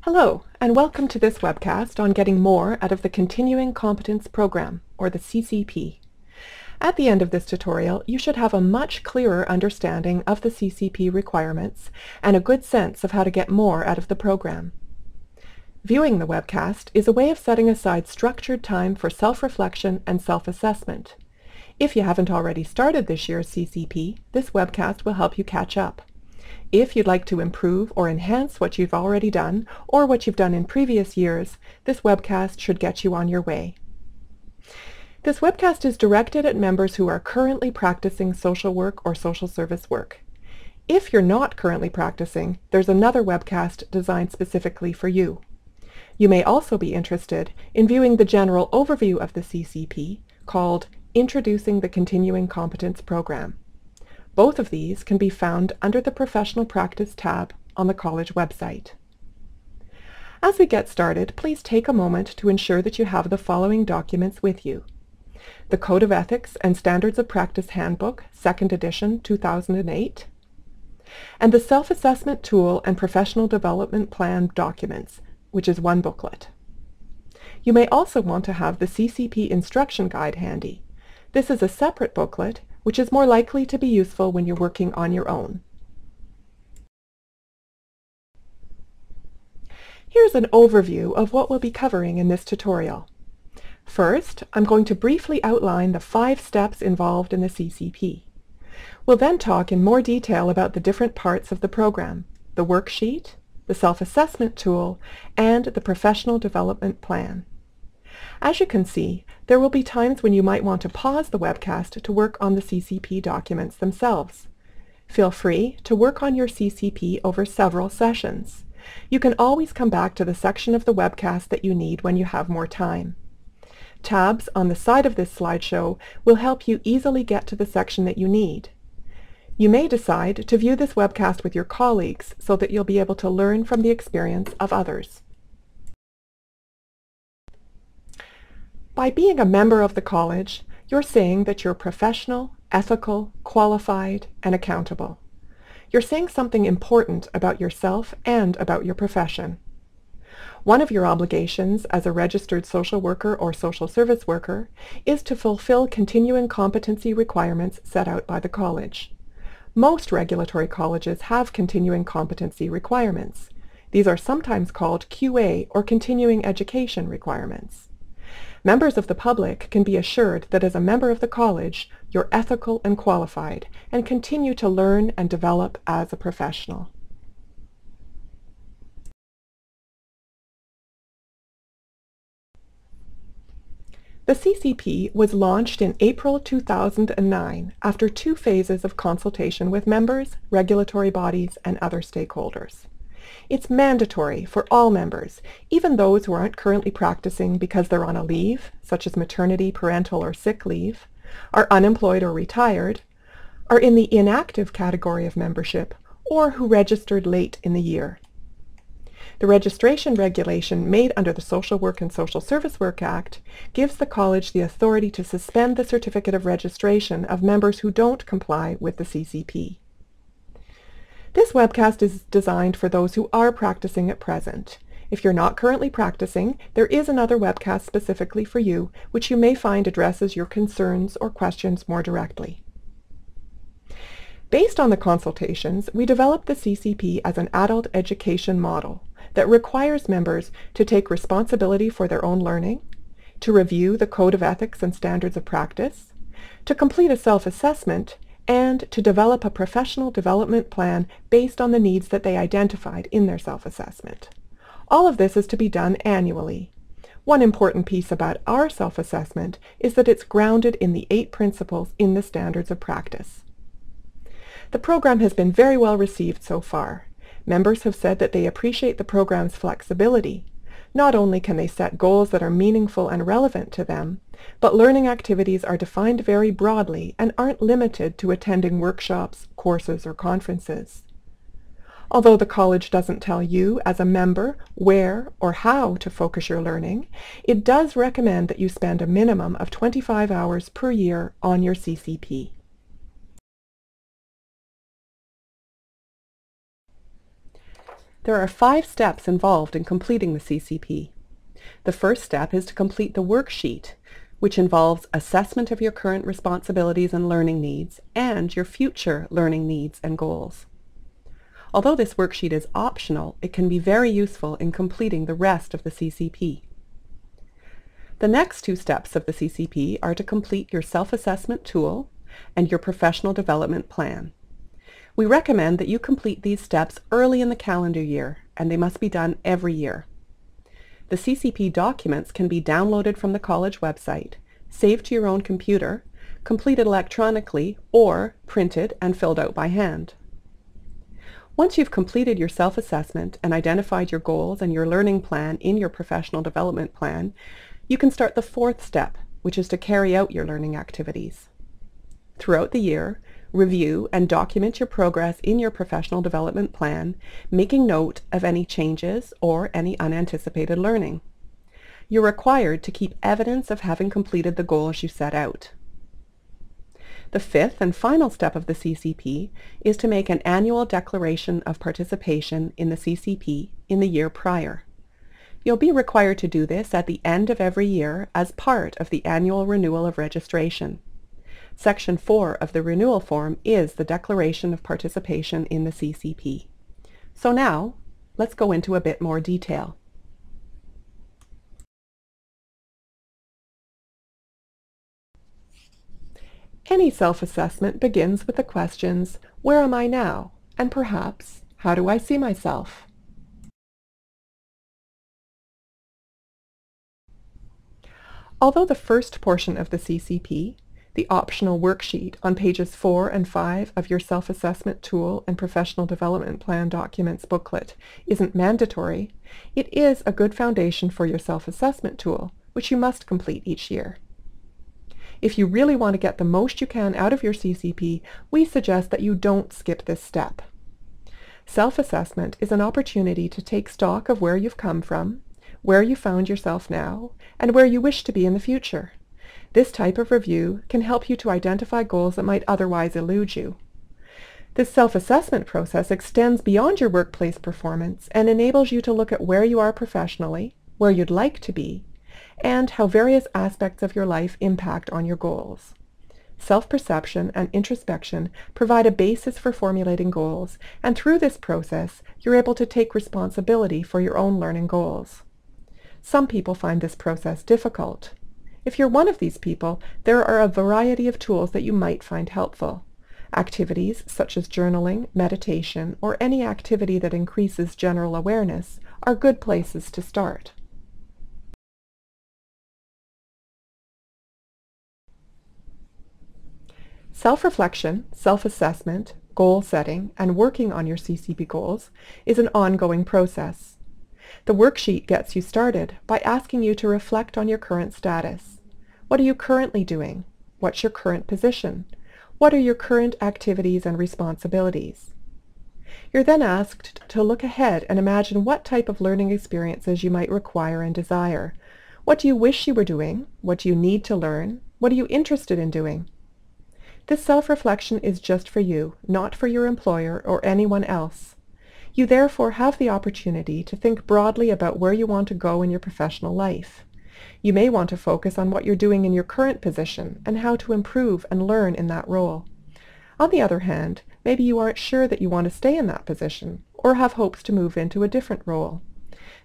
Hello, and welcome to this webcast on getting more out of the Continuing Competence Program, or the CCP. At the end of this tutorial, you should have a much clearer understanding of the CCP requirements and a good sense of how to get more out of the program. Viewing the webcast is a way of setting aside structured time for self-reflection and self-assessment. If you haven't already started this year's CCP, this webcast will help you catch up. If you'd like to improve or enhance what you've already done or what you've done in previous years, this webcast should get you on your way. This webcast is directed at members who are currently practicing social work or social service work. If you're not currently practicing, there's another webcast designed specifically for you. You may also be interested in viewing the general overview of the CCP called Introducing the Continuing Competence Program. Both of these can be found under the Professional Practice tab on the college website. As we get started, please take a moment to ensure that you have the following documents with you: the Code of Ethics and Standards of Practice Handbook, 2nd edition, 2008, and the Self-Assessment Tool and Professional Development Plan documents, which is one booklet. You may also want to have the CCP Instruction Guide handy. This is a separate booklet which is more likely to be useful when you're working on your own. Here's an overview of what we'll be covering in this tutorial. First, I'm going to briefly outline the 5 steps involved in the CCP. We'll then talk in more detail about the different parts of the program: the worksheet, the self-assessment tool, and the professional development plan. As you can see, there will be times when you might want to pause the webcast to work on the CCP documents themselves. Feel free to work on your CCP over several sessions. You can always come back to the section of the webcast that you need when you have more time. Tabs on the side of this slideshow will help you easily get to the section that you need. You may decide to view this webcast with your colleagues so that you'll be able to learn from the experience of others. By being a member of the college, you're saying that you're professional, ethical, qualified, and accountable. You're saying something important about yourself and about your profession. One of your obligations as a registered social worker or social service worker is to fulfill continuing competency requirements set out by the college. Most regulatory colleges have continuing competency requirements. These are sometimes called QA or continuing education requirements. Members of the public can be assured that as a member of the college, you're ethical and qualified and continue to learn and develop as a professional. The CCP was launched in April 2009 after 2 phases of consultation with members, regulatory bodies, and other stakeholders. It's mandatory for all members, even those who aren't currently practicing because they're on a leave, such as maternity, parental, or sick leave, are unemployed or retired, are in the inactive category of membership, or who registered late in the year. The registration regulation made under the Social Work and Social Service Work Act gives the college the authority to suspend the certificate of registration of members who don't comply with the CCP. This webcast is designed for those who are practicing at present. If you're not currently practicing, there is another webcast specifically for you, which you may find addresses your concerns or questions more directly. Based on the consultations, we developed the CCP as an adult education model that requires members to take responsibility for their own learning, to review the Code of Ethics and Standards of Practice, to complete a self-assessment, and to develop a professional development plan based on the needs that they identified in their self-assessment. All of this is to be done annually. One important piece about our self-assessment is that it's grounded in the 8 principles in the Standards of Practice. The program has been very well received so far. Members have said that they appreciate the program's flexibility. Not only can they set goals that are meaningful and relevant to them, but learning activities are defined very broadly and aren't limited to attending workshops, courses, or conferences. Although the college doesn't tell you as a member where or how to focus your learning, it does recommend that you spend a minimum of 25 hours per year on your CCP. There are 5 steps involved in completing the CCP. The first step is to complete the worksheet, which involves assessment of your current responsibilities and learning needs, and your future learning needs and goals. Although this worksheet is optional, it can be very useful in completing the rest of the CCP. The next 2 steps of the CCP are to complete your self-assessment tool and your professional development plan. We recommend that you complete these steps early in the calendar year, and they must be done every year. The CCP documents can be downloaded from the college website, saved to your own computer, completed electronically, or printed and filled out by hand. Once you've completed your self-assessment and identified your goals and your learning plan in your professional development plan, you can start the 4th step, which is to carry out your learning activities. Throughout the year, review and document your progress in your professional development plan, making note of any changes or any unanticipated learning. You're required to keep evidence of having completed the goals you set out. The 5th and final step of the CCP is to make an annual declaration of participation in the CCP in the year prior. You'll be required to do this at the end of every year as part of the annual renewal of registration. Section 4 of the renewal form is the declaration of participation in the CCP. So now, let's go into a bit more detail. Any self-assessment begins with the questions, where am I now? And perhaps, how do I see myself? Although the first portion of the CCP, the optional worksheet on pages 4 and 5 of your self-assessment tool and professional development plan documents booklet, isn't mandatory, it is a good foundation for your self-assessment tool, which you must complete each year. If you really want to get the most you can out of your CCP, we suggest that you don't skip this step. Self-assessment is an opportunity to take stock of where you've come from, where you found yourself now, and where you wish to be in the future. This type of review can help you to identify goals that might otherwise elude you. This self-assessment process extends beyond your workplace performance and enables you to look at where you are professionally, where you'd like to be, and how various aspects of your life impact on your goals. Self-perception and introspection provide a basis for formulating goals, and through this process, you're able to take responsibility for your own learning goals. Some people find this process difficult. If you're one of these people, there are a variety of tools that you might find helpful. Activities such as journaling, meditation, or any activity that increases general awareness are good places to start. Self-reflection, self-assessment, goal setting, and working on your CCP goals is an ongoing process. The worksheet gets you started by asking you to reflect on your current status. What are you currently doing? What's your current position? What are your current activities and responsibilities? You're then asked to look ahead and imagine what type of learning experiences you might require and desire. What do you wish you were doing? What do you need to learn? What are you interested in doing? This self-reflection is just for you, not for your employer or anyone else. You therefore have the opportunity to think broadly about where you want to go in your professional life. You may want to focus on what you're doing in your current position and how to improve and learn in that role. On the other hand, maybe you aren't sure that you want to stay in that position or have hopes to move into a different role.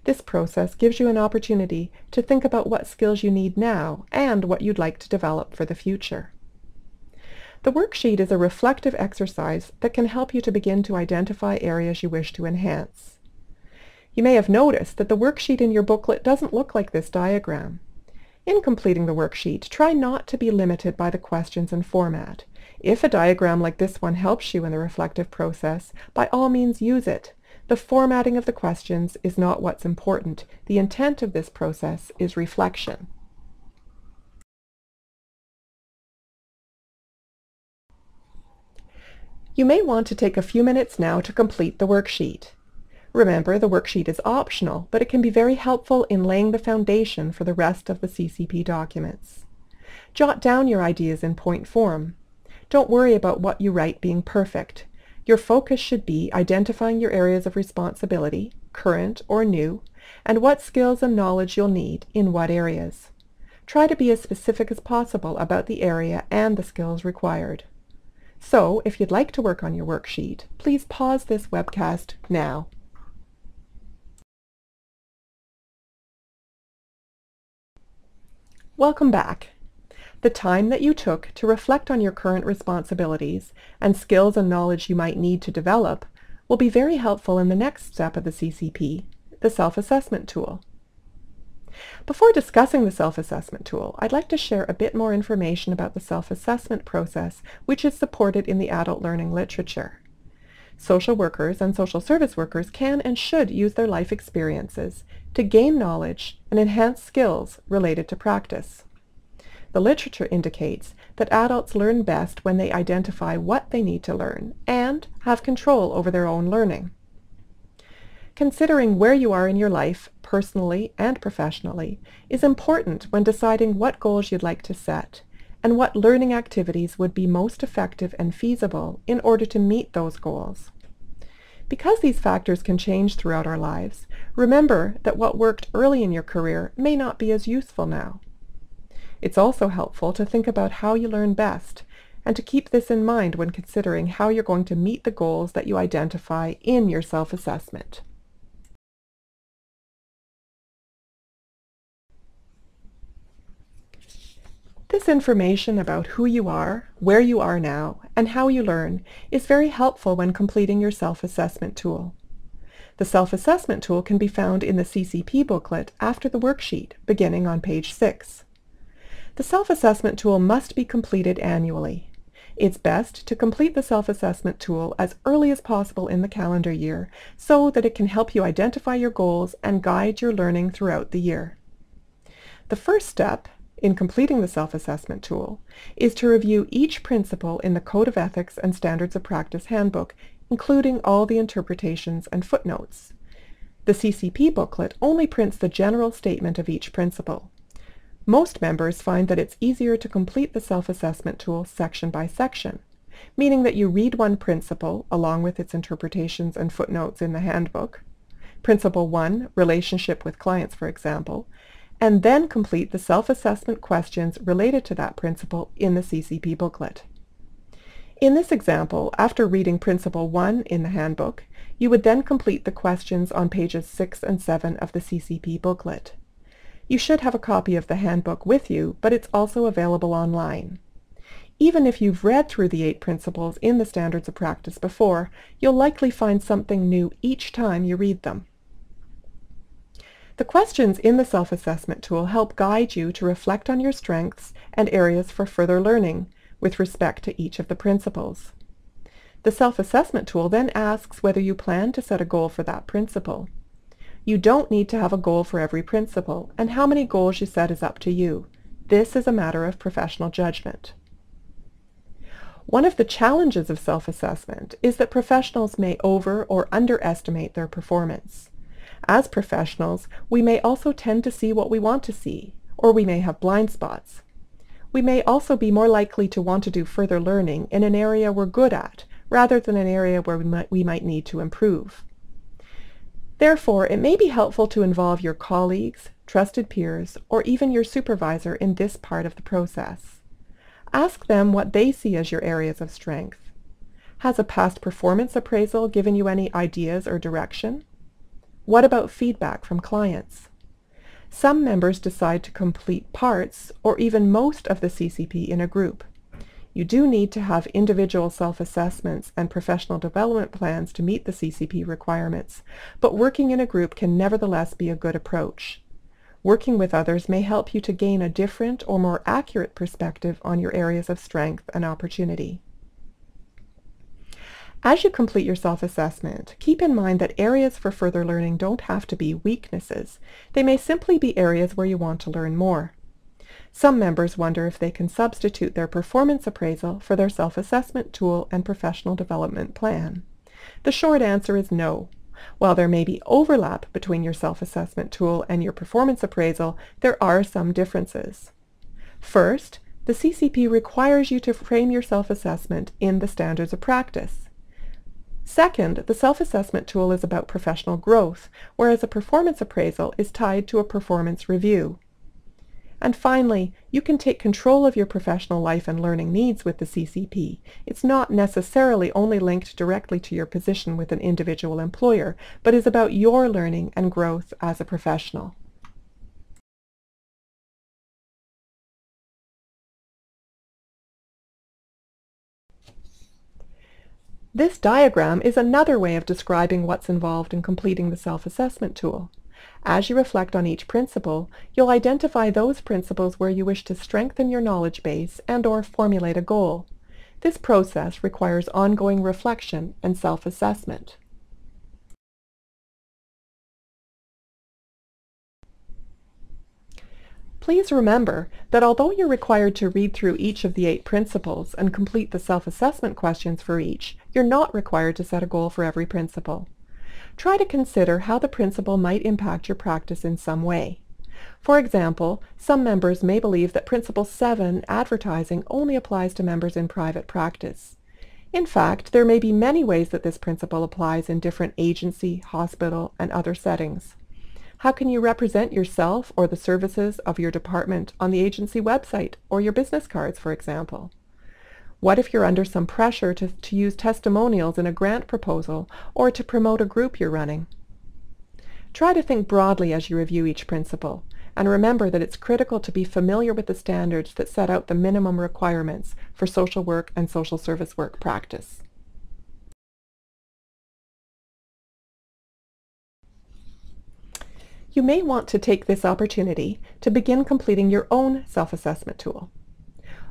This process gives you an opportunity to think about what skills you need now and what you'd like to develop for the future. The worksheet is a reflective exercise that can help you to begin to identify areas you wish to enhance. You may have noticed that the worksheet in your booklet doesn't look like this diagram. In completing the worksheet, try not to be limited by the questions and format. If a diagram like this one helps you in the reflective process, by all means use it. The formatting of the questions is not what's important. The intent of this process is reflection. You may want to take a few minutes now to complete the worksheet. Remember, the worksheet is optional, but it can be very helpful in laying the foundation for the rest of the CCP documents. Jot down your ideas in point form. Don't worry about what you write being perfect. Your focus should be identifying your areas of responsibility, current or new, and what skills and knowledge you'll need in what areas. Try to be as specific as possible about the area and the skills required. So, if you'd like to work on your worksheet, please pause this webcast now. Welcome back. The time that you took to reflect on your current responsibilities and skills and knowledge you might need to develop will be very helpful in the next step of the CCP, the self-assessment tool. Before discussing the self-assessment tool, I'd like to share a bit more information about the self-assessment process, which is supported in the adult learning literature. Social workers and social service workers can and should use their life experiences to gain knowledge and enhance skills related to practice. The literature indicates that adults learn best when they identify what they need to learn and have control over their own learning. Considering where you are in your life, personally and professionally, is important when deciding what goals you'd like to set and what learning activities would be most effective and feasible in order to meet those goals. Because these factors can change throughout our lives, remember that what worked early in your career may not be as useful now. It's also helpful to think about how you learn best and to keep this in mind when considering how you're going to meet the goals that you identify in your self-assessment. This information about who you are, where you are now, and how you learn is very helpful when completing your self-assessment tool. The self-assessment tool can be found in the CCP booklet after the worksheet, beginning on page 6. The self-assessment tool must be completed annually. It's best to complete the self-assessment tool as early as possible in the calendar year so that it can help you identify your goals and guide your learning throughout the year. The first step in completing the self-assessment tool is to review each principle in the Code of Ethics and Standards of Practice Handbook, including all the interpretations and footnotes. The CCP booklet only prints the general statement of each principle. Most members find that it's easier to complete the self-assessment tool section by section, meaning that you read one principle along with its interpretations and footnotes in the handbook, Principle 1, Relationship with Clients, for example, and then complete the self-assessment questions related to that principle in the CCP booklet. In this example, after reading Principle 1 in the handbook, you would then complete the questions on pages 6 and 7 of the CCP booklet. You should have a copy of the handbook with you, but it's also available online. Even if you've read through the 8 principles in the Standards of Practice before, you'll likely find something new each time you read them. The questions in the self-assessment tool help guide you to reflect on your strengths and areas for further learning with respect to each of the principles. The self-assessment tool then asks whether you plan to set a goal for that principle. You don't need to have a goal for every principle, and how many goals you set is up to you. This is a matter of professional judgment. One of the challenges of self-assessment is that professionals may over or underestimate their performance. As professionals, we may also tend to see what we want to see, or we may have blind spots. We may also be more likely to want to do further learning in an area we're good at, rather than an area where we might need to improve. Therefore, it may be helpful to involve your colleagues, trusted peers, or even your supervisor in this part of the process. Ask them what they see as your areas of strength. Has a past performance appraisal given you any ideas or direction? What about feedback from clients? Some members decide to complete parts or even most of the CCP in a group. You do need to have individual self-assessments and professional development plans to meet the CCP requirements, but working in a group can nevertheless be a good approach. Working with others may help you to gain a different or more accurate perspective on your areas of strength and opportunity. As you complete your self-assessment, keep in mind that areas for further learning don't have to be weaknesses. They may simply be areas where you want to learn more. Some members wonder if they can substitute their performance appraisal for their self-assessment tool and professional development plan. The short answer is no. While there may be overlap between your self-assessment tool and your performance appraisal, there are some differences. First, the CCP requires you to frame your self-assessment in the standards of practice. Second, the self-assessment tool is about professional growth, whereas a performance appraisal is tied to a performance review. And finally, you can take control of your professional life and learning needs with the CCP. It's not necessarily only linked directly to your position with an individual employer, but is about your learning and growth as a professional. This diagram is another way of describing what's involved in completing the self-assessment tool. As you reflect on each principle, you'll identify those principles where you wish to strengthen your knowledge base and/or formulate a goal. This process requires ongoing reflection and self-assessment. Please remember that although you're required to read through each of the 8 principles and complete the self-assessment questions for each, you're not required to set a goal for every principle. Try to consider how the principle might impact your practice in some way. For example, some members may believe that Principle 7, advertising, only applies to members in private practice. In fact, there may be many ways that this principle applies in different agency, hospital, and other settings. How can you represent yourself or the services of your department on the agency website or your business cards, for example? What if you're under some pressure to use testimonials in a grant proposal or to promote a group you're running? Try to think broadly as you review each principle, and remember that it's critical to be familiar with the standards that set out the minimum requirements for social work and social service work practice. You may want to take this opportunity to begin completing your own self-assessment tool.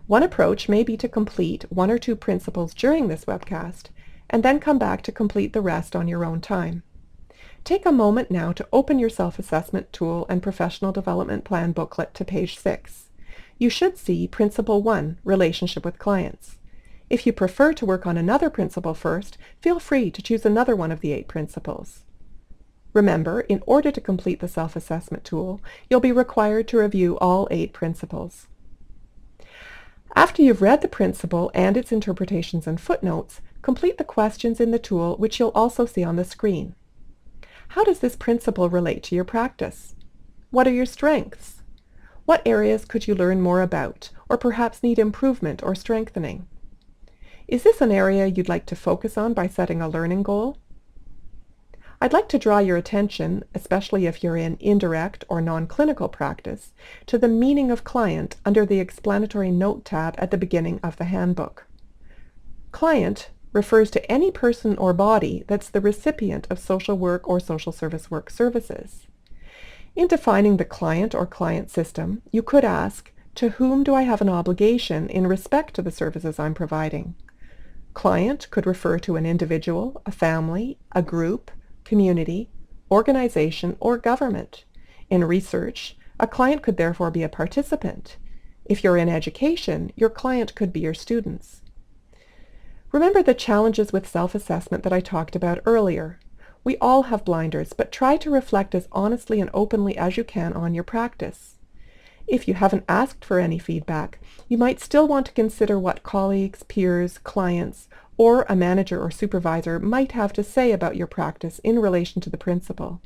One approach may be to complete 1 or 2 principles during this webcast, and then come back to complete the rest on your own time. Take a moment now to open your self-assessment tool and professional development plan booklet to page 6. You should see Principle 1, Relationship with Clients. If you prefer to work on another principle first, feel free to choose another one of the 8 principles. Remember, in order to complete the self-assessment tool, you'll be required to review all 8 principles. After you've read the principle and its interpretations and footnotes, complete the questions in the tool, which you'll also see on the screen. How does this principle relate to your practice? What are your strengths? What areas could you learn more about, or perhaps need improvement or strengthening? Is this an area you'd like to focus on by setting a learning goal? I'd like to draw your attention, especially if you're in indirect or non-clinical practice, to the meaning of client under the explanatory note tab at the beginning of the handbook. Client refers to any person or body that's the recipient of social work or social service work services. In defining the client or client system, you could ask, to whom do I have an obligation in respect to the services I'm providing? Client could refer to an individual, a family, a group, community, organization, or government. In research, a client could therefore be a participant. If you're in education, your client could be your students. Remember the challenges with self-assessment that I talked about earlier. We all have blinders, but try to reflect as honestly and openly as you can on your practice. If you haven't asked for any feedback, you might still want to consider what colleagues, peers, clients, or a manager or supervisor might have to say about your practice in relation to the principle.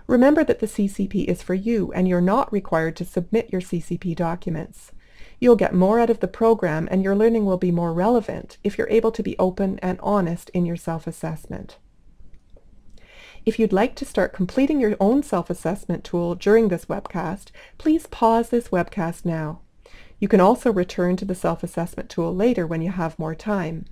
Remember that the CCP is for you, and you're not required to submit your CCP documents. You'll get more out of the program, and your learning will be more relevant if you're able to be open and honest in your self-assessment. If you'd like to start completing your own self-assessment tool during this webcast, please pause this webcast now. You can also return to the self-assessment tool later when you have more time.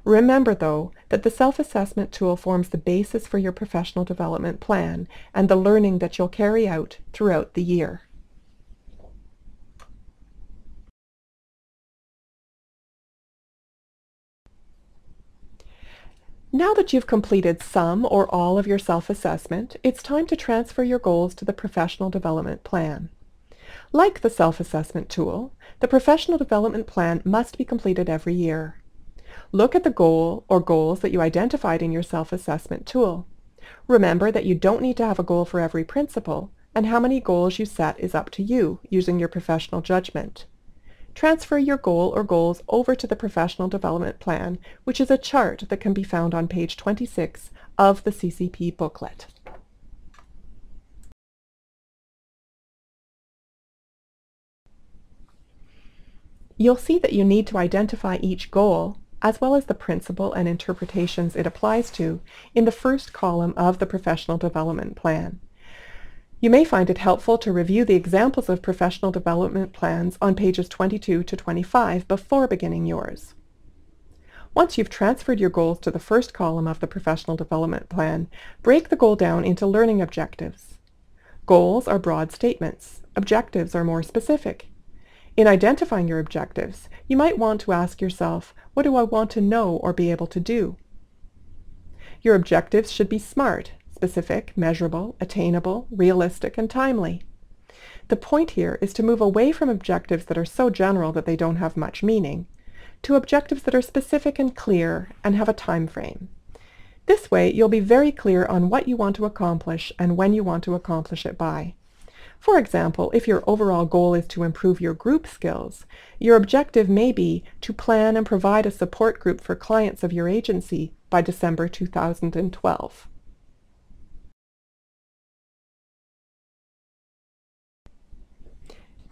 Remember, though, that the self-assessment tool forms the basis for your professional development plan and the learning that you'll carry out throughout the year. Now that you've completed some or all of your self-assessment, it's time to transfer your goals to the professional development plan. Like the self-assessment tool, the professional development plan must be completed every year. Look at the goal or goals that you identified in your self-assessment tool. Remember that you don't need to have a goal for every principle, and how many goals you set is up to you using your professional judgment. transfer your goal or goals over to the Professional Development Plan, which is a chart that can be found on page 26 of the CCP booklet. You'll see that you need to identify each goal, as well as the principle and interpretations it applies to, in the first column of the Professional Development Plan. You may find it helpful to review the examples of professional development plans on pages 22 to 25 before beginning yours. Once you've transferred your goals to the first column of the Professional Development Plan, break the goal down into learning objectives. Goals are broad statements. Objectives are more specific. In identifying your objectives, you might want to ask yourself, what do I want to know or be able to do? Your objectives should be SMART, specific, measurable, attainable, realistic, and timely. The point here is to move away from objectives that are so general that they don't have much meaning, to objectives that are specific and clear and have a time frame. This way, you'll be very clear on what you want to accomplish and when you want to accomplish it by. For example, if your overall goal is to improve your group skills, your objective may be to plan and provide a support group for clients of your agency by December 2012.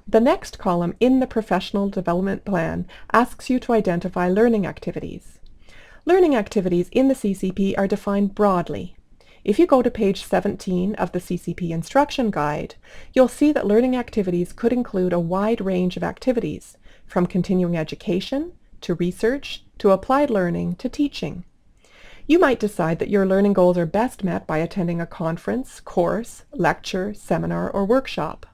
The next column in the Professional Development Plan asks you to identify learning activities. Learning activities in the CCP are defined broadly. If you go to page 17 of the CCP Instruction Guide, you'll see that learning activities could include a wide range of activities, from continuing education, to research, to applied learning, to teaching. You might decide that your learning goals are best met by attending a conference, course, lecture, seminar, or workshop.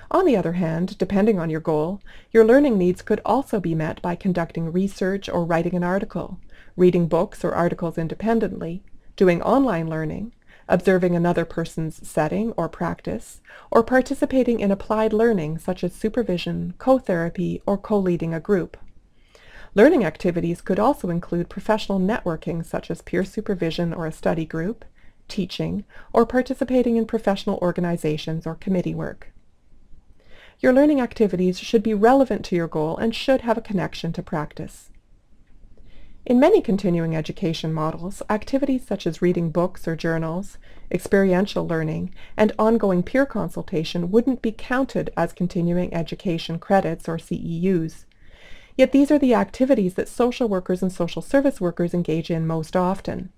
On the other hand, depending on your goal, your learning needs could also be met by conducting research or writing an article, reading books or articles independently, doing online learning, observing another person's setting or practice, or participating in applied learning such as supervision, co-therapy, or co-leading a group. Learning activities could also include professional networking such as peer supervision or a study group, teaching, or participating in professional organizations or committee work. Your learning activities should be relevant to your goal and should have a connection to practice. In many continuing education models, activities such as reading books or journals, experiential learning, and ongoing peer consultation wouldn't be counted as continuing education credits or CEUs. Yet these are the activities that social workers and social service workers engage in most often.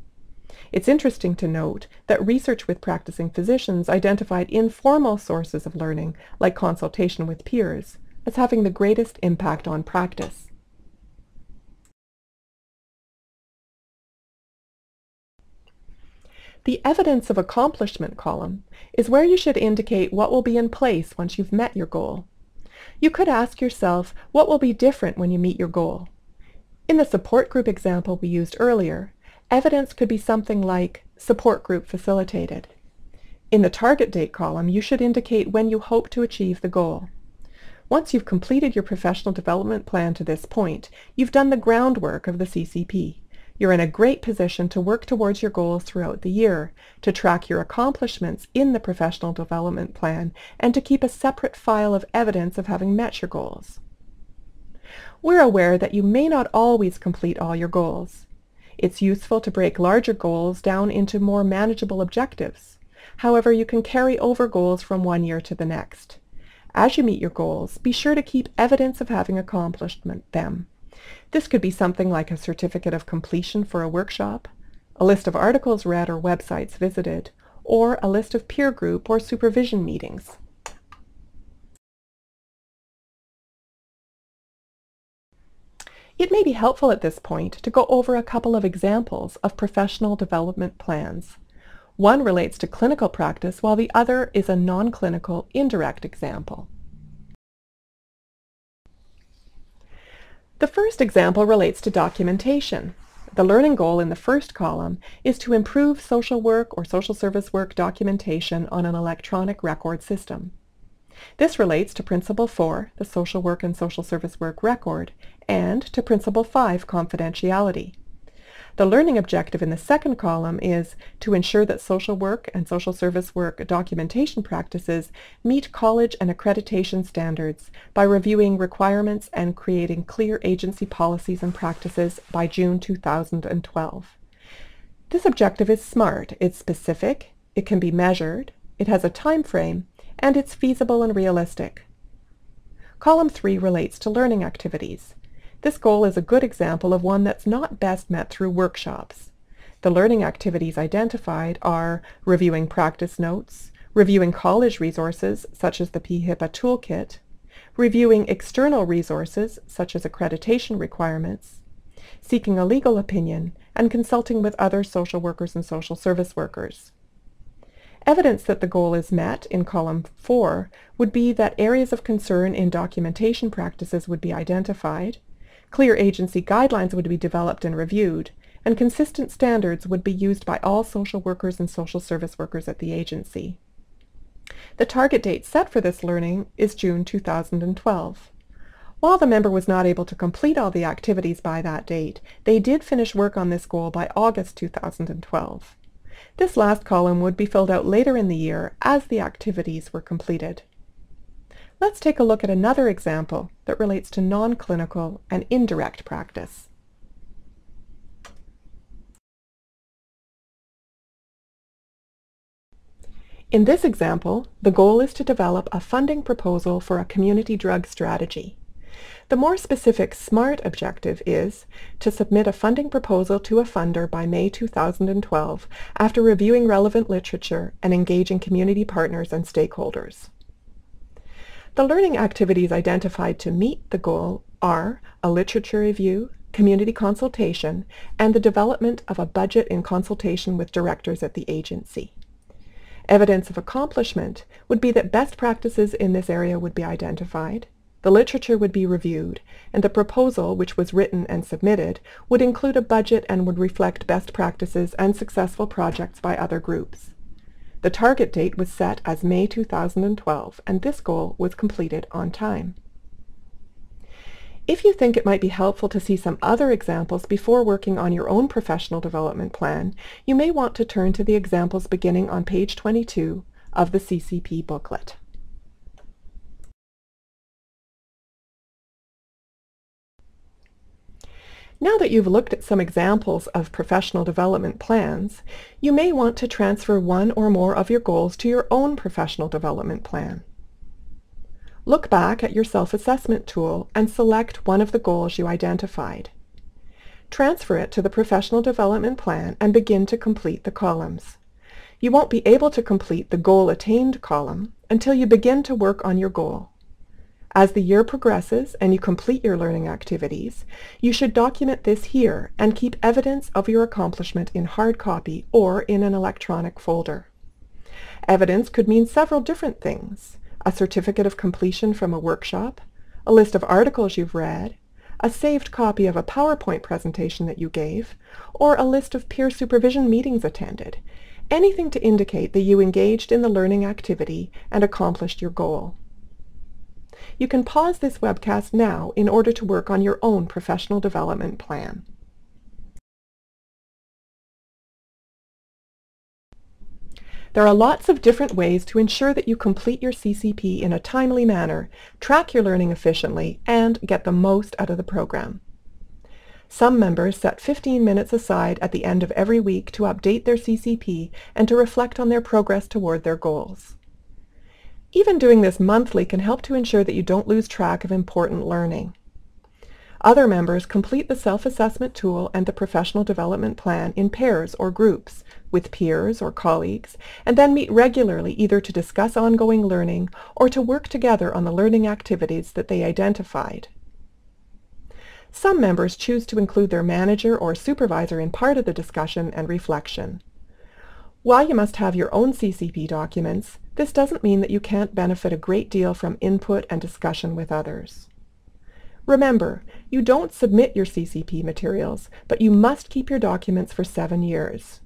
It's interesting to note that research with practicing physicians identified informal sources of learning, like consultation with peers, as having the greatest impact on practice. The evidence of accomplishment column is where you should indicate what will be in place once you've met your goal. You could ask yourself what will be different when you meet your goal. In the support group example we used earlier, evidence could be something like support group facilitated. In the target date column, you should indicate when you hope to achieve the goal. Once you've completed your professional development plan to this point, you've done the groundwork of the CCP. You're in a great position to work towards your goals throughout the year, to track your accomplishments in the professional development plan, and to keep a separate file of evidence of having met your goals. We're aware that you may not always complete all your goals. It's useful to break larger goals down into more manageable objectives. However, you can carry over goals from one year to the next. As you meet your goals, be sure to keep evidence of having accomplished them. This could be something like a certificate of completion for a workshop, a list of articles read or websites visited, or a list of peer group or supervision meetings. It may be helpful at this point to go over a couple of examples of professional development plans. One relates to clinical practice, while the other is a non-clinical, indirect example. The first example relates to documentation. The learning goal in the first column is to improve social work or social service work documentation on an electronic record system. This relates to Principle 4, the Social Work and Social Service Work Record, and to Principle 5, Confidentiality. The learning objective in the second column is to ensure that social work and social service work documentation practices meet college and accreditation standards by reviewing requirements and creating clear agency policies and practices by June 2012. This objective is SMART. It's specific, it can be measured, it has a time frame, and it's feasible and realistic. Column 3 relates to learning activities. This goal is a good example of one that's not best met through workshops. The learning activities identified are reviewing practice notes, reviewing college resources such as the PHIPA toolkit, reviewing external resources such as accreditation requirements, seeking a legal opinion, and consulting with other social workers and social service workers. Evidence that the goal is met in column 4 would be that areas of concern in documentation practices would be identified, clear agency guidelines would be developed and reviewed, and consistent standards would be used by all social workers and social service workers at the agency. The target date set for this learning is June 2012. While the member was not able to complete all the activities by that date, they did finish work on this goal by August 2012. This last column would be filled out later in the year as the activities were completed. Let's take a look at another example that relates to non-clinical and indirect practice. In this example, the goal is to develop a funding proposal for a community drug strategy. The more specific SMART objective is to submit a funding proposal to a funder by May 2012 after reviewing relevant literature and engaging community partners and stakeholders. The learning activities identified to meet the goal are a literature review, community consultation, and the development of a budget in consultation with directors at the agency. Evidence of accomplishment would be that best practices in this area would be identified, the literature would be reviewed, and the proposal, which was written and submitted, would include a budget and would reflect best practices and successful projects by other groups. The target date was set as May 2012, and this goal was completed on time. If you think it might be helpful to see some other examples before working on your own professional development plan, you may want to turn to the examples beginning on page 22 of the CCP booklet. Now that you've looked at some examples of professional development plans, you may want to transfer one or more of your goals to your own professional development plan. Look back at your self-assessment tool and select one of the goals you identified. Transfer it to the professional development plan and begin to complete the columns. You won't be able to complete the Goal Attained column until you begin to work on your goal. As the year progresses and you complete your learning activities, you should document this here and keep evidence of your accomplishment in hard copy or in an electronic folder. Evidence could mean several different things: a certificate of completion from a workshop, a list of articles you've read, a saved copy of a PowerPoint presentation that you gave, or a list of peer supervision meetings attended. Anything to indicate that you engaged in the learning activity and accomplished your goal. You can pause this webcast now in order to work on your own professional development plan. There are lots of different ways to ensure that you complete your CCP in a timely manner, track your learning efficiently, and get the most out of the program. Some members set 15 minutes aside at the end of every week to update their CCP and to reflect on their progress toward their goals. Even doing this monthly can help to ensure that you don't lose track of important learning. Other members complete the self-assessment tool and the professional development plan in pairs or groups with peers or colleagues, and then meet regularly either to discuss ongoing learning or to work together on the learning activities that they identified. Some members choose to include their manager or supervisor in part of the discussion and reflection. While you must have your own CCP documents, this doesn't mean that you can't benefit a great deal from input and discussion with others. Remember, you don't submit your CCP materials, but you must keep your documents for 7 years.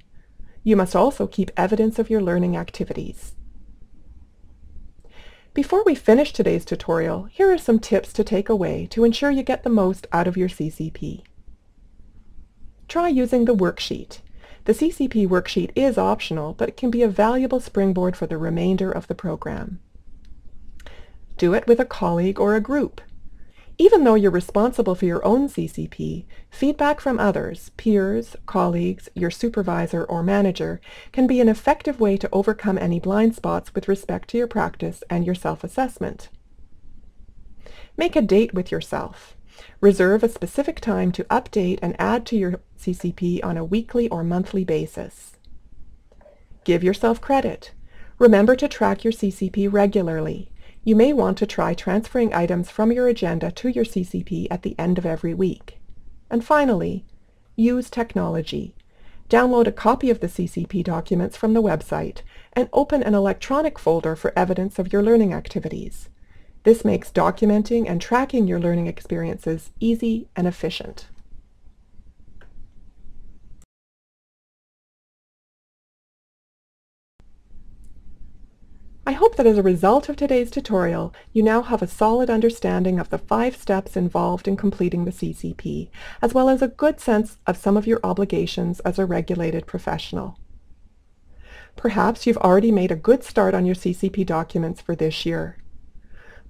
You must also keep evidence of your learning activities. Before we finish today's tutorial, here are some tips to take away to ensure you get the most out of your CCP. Try using the worksheet. The CCP worksheet is optional, but it can be a valuable springboard for the remainder of the program. Do it with a colleague or a group. Even though you're responsible for your own CCP, feedback from others, peers, colleagues, your supervisor or manager, can be an effective way to overcome any blind spots with respect to your practice and your self-assessment. Make a date with yourself. Reserve a specific time to update and add to your CCP on a weekly or monthly basis. Give yourself credit. Remember to track your CCP regularly. You may want to try transferring items from your agenda to your CCP at the end of every week. And finally, use technology. Download a copy of the CCP documents from the website and open an electronic folder for evidence of your learning activities. This makes documenting and tracking your learning experiences easy and efficient. I hope that as a result of today's tutorial, you now have a solid understanding of the 5 steps involved in completing the CCP, as well as a good sense of some of your obligations as a regulated professional. Perhaps you've already made a good start on your CCP documents for this year.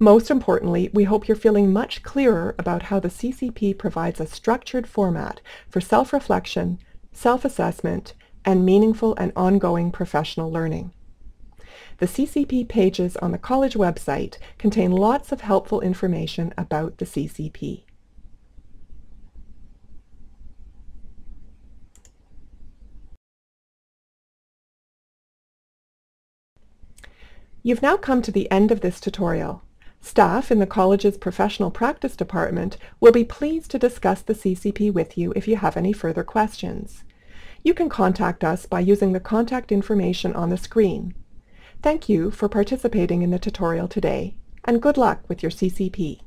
Most importantly, we hope you're feeling much clearer about how the CCP provides a structured format for self-reflection, self-assessment, and meaningful and ongoing professional learning. The CCP pages on the college website contain lots of helpful information about the CCP. You've now come to the end of this tutorial. Staff in the college's Professional Practice Department will be pleased to discuss the CCP with you if you have any further questions. You can contact us by using the contact information on the screen. Thank you for participating in the tutorial today, and good luck with your CCP.